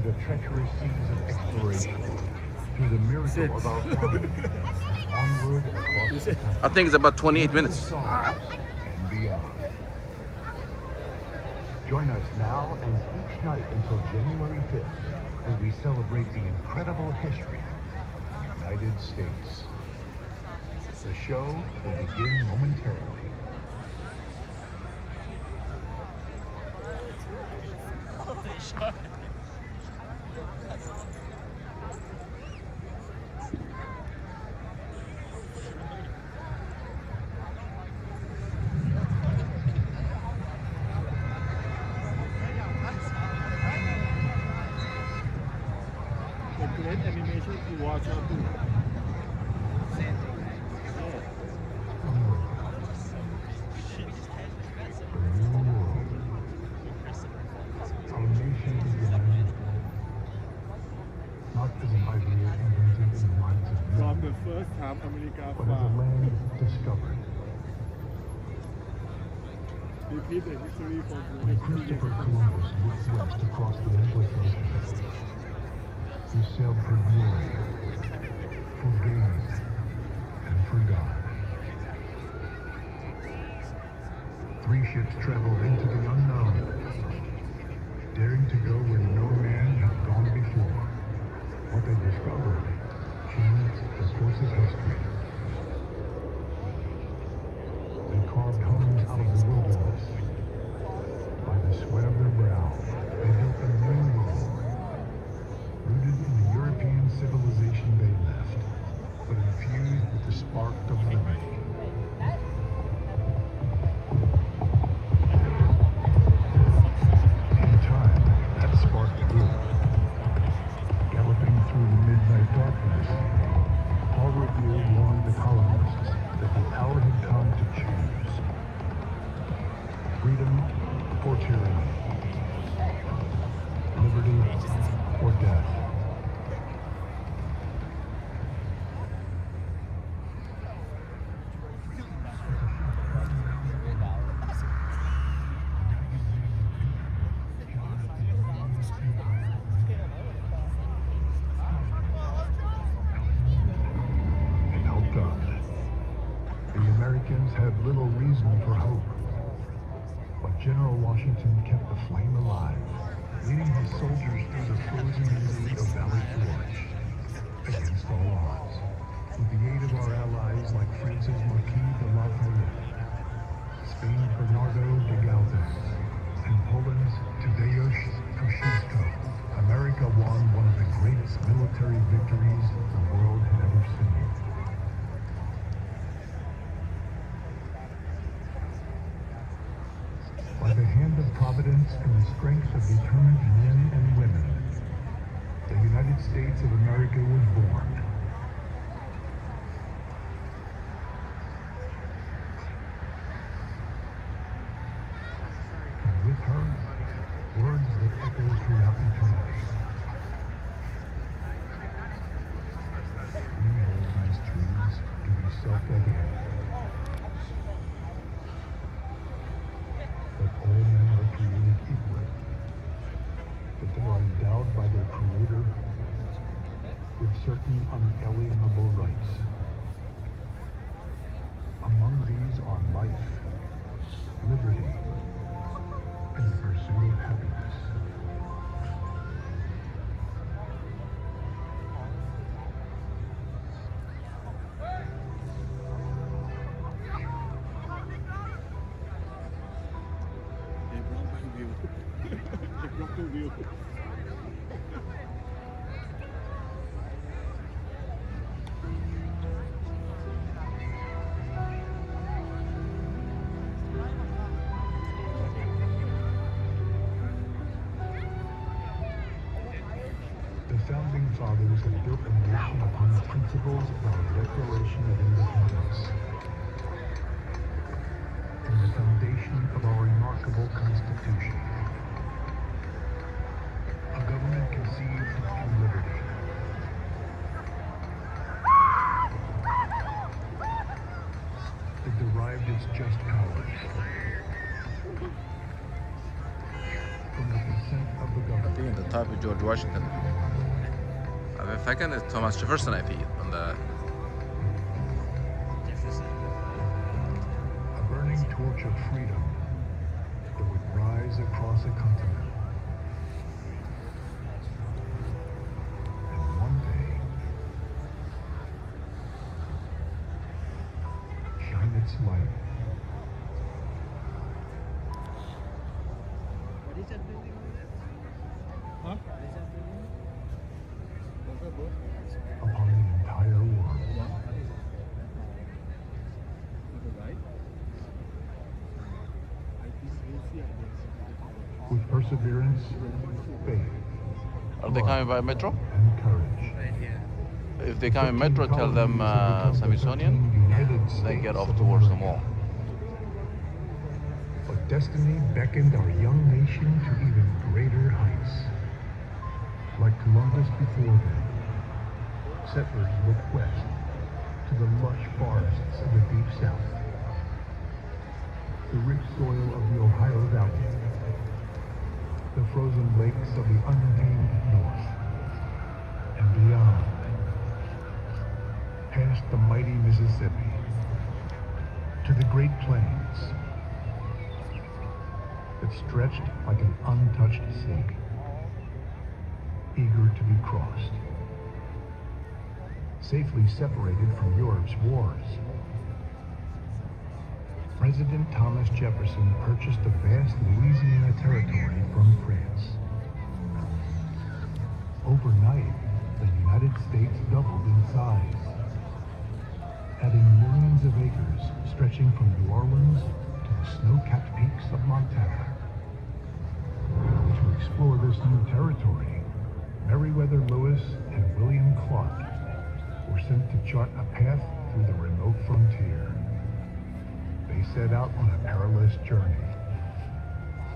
The treacherous seas of exploration, through the miracle of our farming, onward across the country, I think it's about 28 minutes. stars and beyond. Join us now and each night until January 5th, as we celebrate the incredible history of the United States. The show will begin momentarily. The great animation to watch out too. Our nation began not as an idea invented in the minds of From men, the first time America but as a found. land discovered. Repeat the history for When Christopher Columbus looked west across the endless ocean, he sailed for glory, for gain, and for God. 3 ships traveled into the unknown, daring to go where no man had gone before. What they discovered changed the course of history. They carved homes out of the wilderness. By the sweat of their brow, they built a new world, rooted in the European civilization they left, but infused with the spark of liberty. In time, that spark grew. Galloping through the midnight darkness, Paul Revere warned the colonists that the hour had come to choose. Freedom or tyranny. Liberty or death. And hoped on. The Americans had little reason for hope. But General Washington kept the flame alive, leading his soldiers through the frozen misery of Valley Forge, against all odds, with the aid of our allies like France's Marquis de Lafayette, Spain's Bernardo de Galvez, and Poland's Tadeusz Kościuszko. America won one of the greatest military victories the world had ever seen. By the hand of Providence and the strength of determined men and women, the United States of America was born. And with her, words that echo throughout eternity. We hold these truths to be self-evident. That all men are created equal, that they are endowed by their Creator with certain unalienable rights. Among these are life, liberty, and the pursuit of happiness. They block my view. They block the view. The founding fathers had built a nation upon the principles of our Declaration of Independence and the foundation of our remarkable Constitution. A government conceived in liberty. It derived its just powers from the consent of the I think government. at the top it George Washington. Jag vet faktiskt att Thomas Jefferson är fin, men det... A burning torch of freedom that would rise across a continent. And one day, shine its light What is that building over there? Huh? What is that building? What's that book? upon the entire world. To the right? I think we'll see, I guess. With perseverance, faith, Are they coming by metro? and courage. Right here. If they come in metro, tell them Smithsonian, they get off towards the mall. But destiny beckoned our young nation to even greater heights. Like Columbus before them, settlers looked west to the lush forests of the Deep South, the rich soil of the Ohio Valley, the frozen lakes of the untamed North, and beyond, past the mighty Mississippi, to the Great Plains that stretched like an untouched sea, eager to be crossed, safely separated from Europe's wars. President Thomas Jefferson purchased the vast Louisiana territory from France. Overnight, the United States doubled in size, adding millions of acres stretching from New Orleans to the snow-capped peaks of Montana. To explore this new territory, Meriwether Lewis and William Clark were sent to chart a path through the remote frontier. They set out on a perilous journey.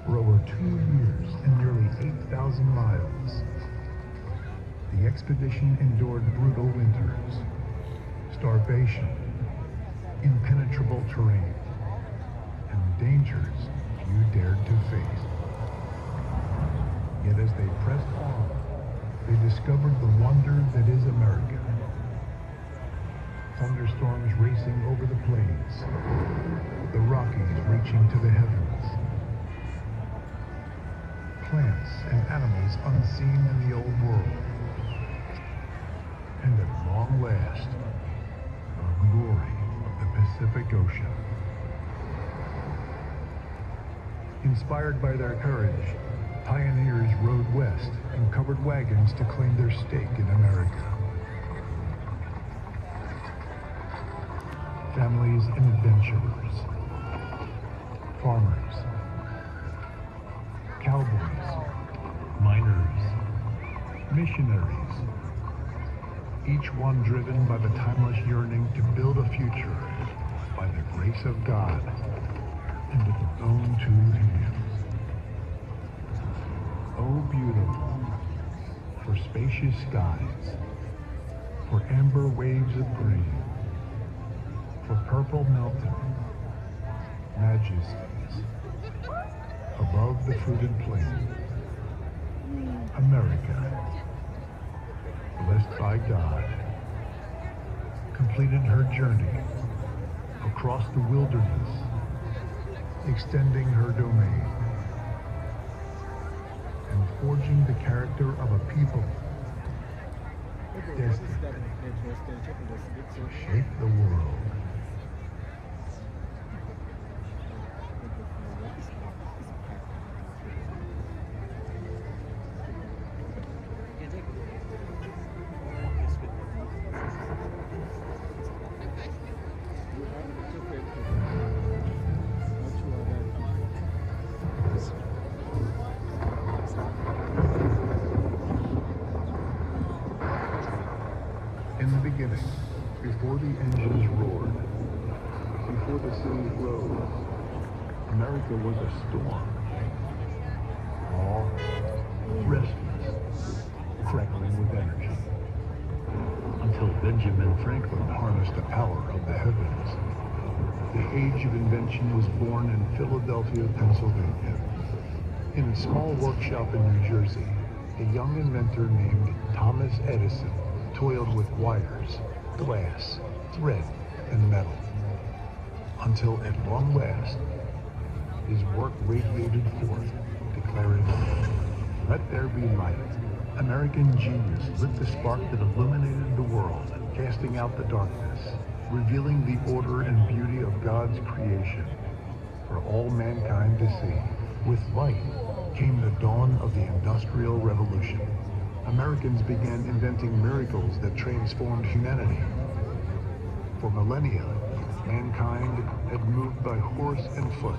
For over 2 years and nearly 8,000 miles, the expedition endured brutal winters, starvation, impenetrable terrain, and dangers few dared to face. Yet as they pressed on, they discovered the wonder that is America. Thunderstorms racing over the plains, the Rockies reaching to the heavens, plants and animals unseen in the old world, and at long last, the glory of the Pacific Ocean. Inspired by their courage, pioneers rode west in covered wagons to claim their stake in America. Families and adventurers, farmers, cowboys, miners, missionaries, each one driven by the timeless yearning to build a future by the grace of God and with his own two hands. Oh, beautiful, for spacious skies, for amber waves of green, for purple mountain majesties above the fruited plain. America, blessed by God, completed her journey across the wilderness, extending her domain and forging the character of a people destined to shape the world. In the beginning, before the engines roared, before the cities rose, America was a storm. Raw, restless, crackling with energy. Until Benjamin Franklin harnessed the power of the heavens. The age of invention was born in Philadelphia, Pennsylvania. In a small workshop in New Jersey, a young inventor named Thomas Edison toiled with wires, glass, thread, and metal, until at long last, his work radiated forth, declaring, "Let there be light." American genius lit the spark that illuminated the world, casting out the darkness, revealing the order and beauty of God's creation for all mankind to see. With light came the dawn of the Industrial Revolution. Americans began inventing miracles that transformed humanity. For millennia, mankind had moved by horse and foot,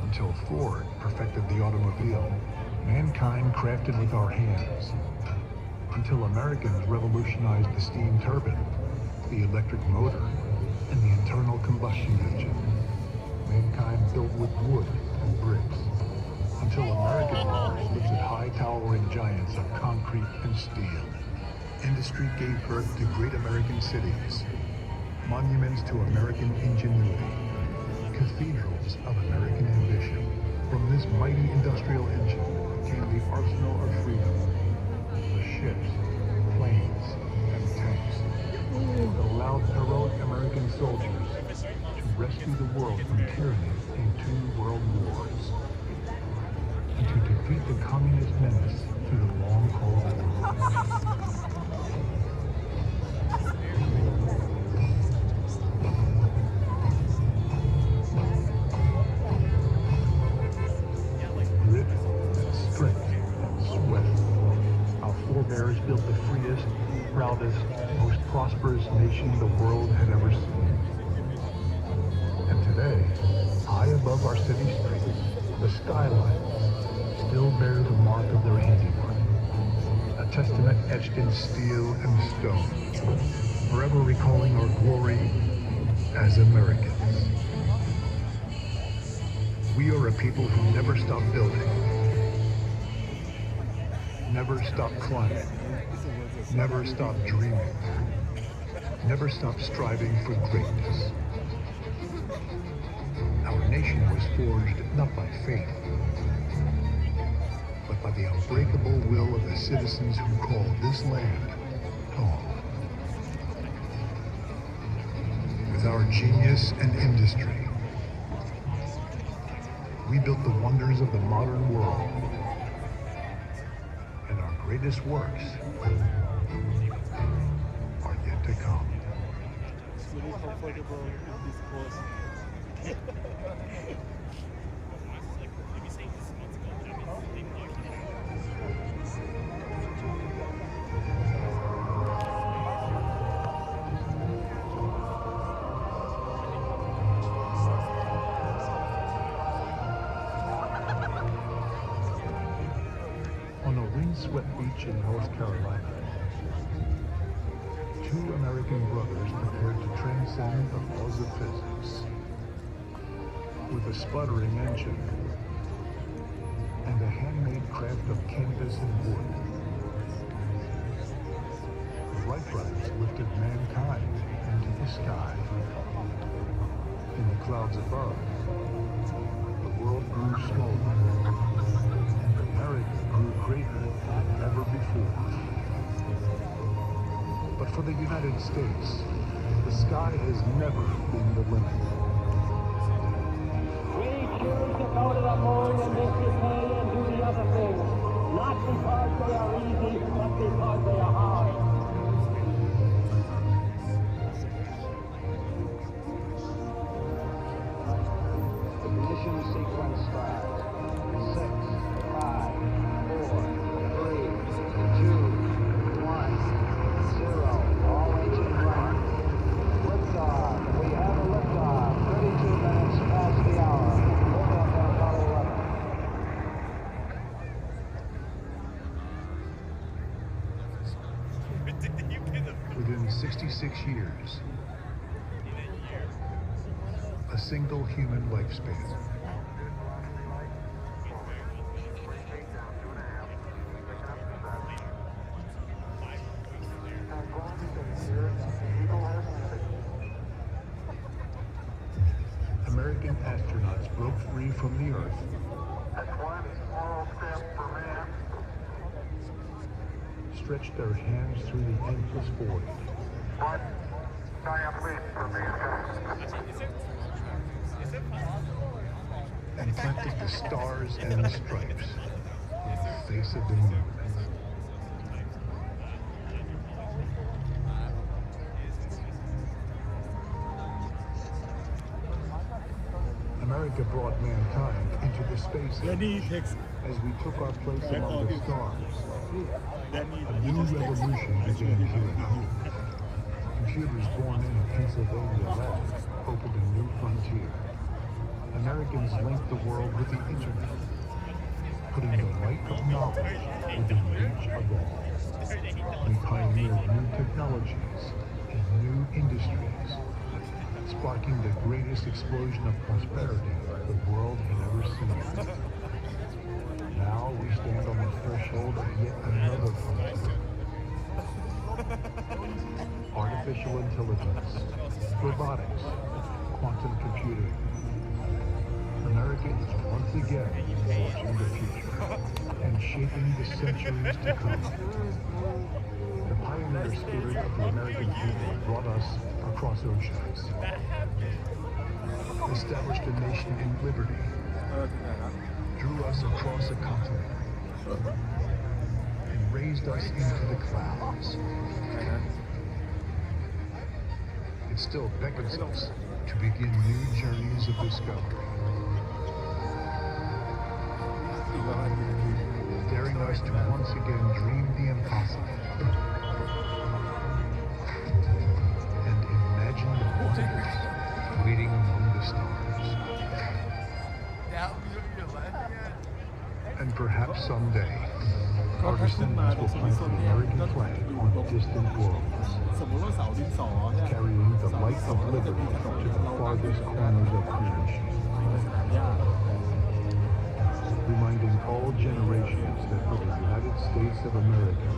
until Ford perfected the automobile. Mankind crafted with our hands, until Americans revolutionized the steam turbine, the electric motor, and the internal combustion engine. Mankind built with wood and bricks, until American workers lifted high towering giants of concrete and steel. Industry gave birth to great American cities, monuments to American ingenuity, cathedrals of American ambition. From this mighty industrial engine came the arsenal of freedom, the ships, planes, and tanks that allowed heroic American soldiers to rescue the world from tyranny in 2 world wars, and to defeat the communist menace through the long Cold War. Grit, strength, and sweat. Our forebears built the freest, proudest, most prosperous nation the world had ever seen. And today, high above our city streets, the skyline still bears the mark of their handiwork. A testament etched in steel and stone, forever recalling our glory as Americans. We are a people who never stop building, never stop climbing, never stop dreaming, never stop striving for greatness. Our nation was forged not by faith, but by the unbreakable will of the citizens who call this land home. With our genius and industry, we built the wonders of the modern world, and our greatest works are yet to come. It's really comfortable with this course. On a windswept beach in North Carolina, 2 American brothers prepared to transcend the laws of physics. With a sputtering engine and a handmade craft of canvas and wood, the Wright brothers lifted mankind into the sky. In the clouds above, the world grew smaller, and America grew greater than ever before. But for the United States, the sky has never been the limit. We choose to go to the moon and miss the pay and do the other things, not because they are easy, but because they are hard. Ignition sequence starts. 6, 5, 4, 3, 2, 1, 0. All engine running. Liftoff. We have a liftoff. 32 minutes past the hour. Liftoff on Apollo 11. Within 66 years, a single human lifespan. American astronauts broke free from the Earth That's one small step for man, stretched their hands through the endless void. One giant leap for mankind. And planted the stars and the stripes on the face of the moon. America brought mankind into the space Danny age takes as we took our place among the stars. Danny. A new revolution began here at home. Computers born in a Pennsylvania lab opened a new frontier. Americans linked the world with the internet, putting the light of knowledge within reach of all. We pioneered new technologies and new industries, sparking the greatest explosion of prosperity the world had ever seen. Now we stand on the threshold of yet another frontier. Artificial intelligence, robotics, quantum computing. America is once again forging the future and shaping the centuries to come. The pioneer spirit of the American people brought us across oceans, established a nation in liberty, drew us across a continent, and raised us into the clouds. It still beckons us to begin new journeys of discovery, daring us to once again dream the impossible and imagine the wonders waiting among the stars. And perhaps someday, our descendants will plant the American flag on distant worlds, สมมติว่าเสาดินสอเนี่ย carrying the light of liberty to the farthest corners of creation, reminding all generations that for the United States of America,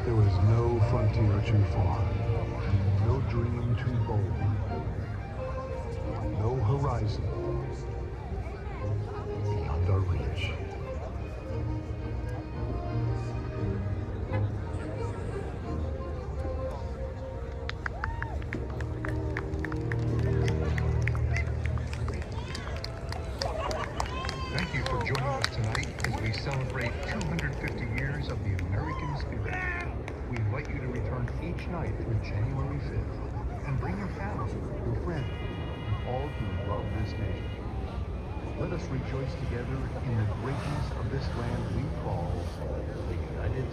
there is no frontier too far, no dream too bold, no horizon beyond our reach. Thank you for joining us tonight as we celebrate 250 years of the American spirit. We invite you to return each night through January 5th and bring your family, your friends, and all who love this nation. Let us rejoice together in the greatness of this land we call the United